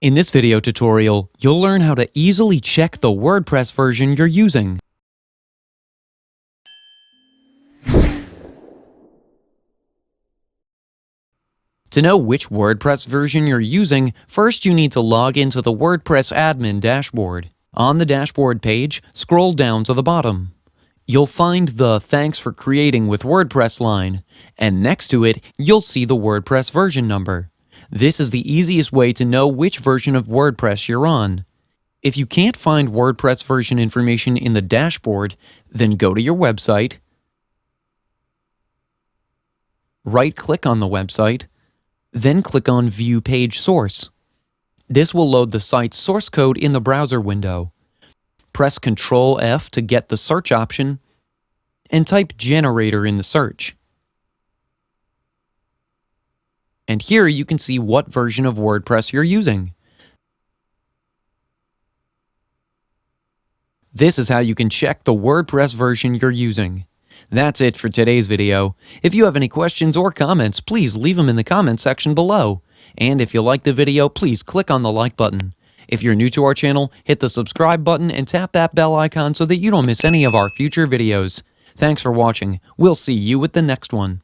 In this video tutorial, you'll learn how to easily check the WordPress version you're using. To know which WordPress version you're using, first you need to log into the WordPress admin dashboard. On the dashboard page, scroll down to the bottom. You'll find the Thanks for Creating with WordPress line, and next to it, you'll see the WordPress version number. This is the easiest way to know which version of WordPress you're on. If you can't find WordPress version information in the dashboard, then go to your website, right-click on the website, then click on View Page Source. This will load the site's source code in the browser window. Press Ctrl F to get the search option, and type generator in the search. And here you can see what version of WordPress you're using. This is how you can check the WordPress version you're using. That's it for today's video. If you have any questions or comments, please leave them in the comment section below. And if you like the video, please click on the like button. If you're new to our channel, hit the subscribe button and tap that bell icon so that you don't miss any of our future videos. Thanks for watching. We'll see you with the next one.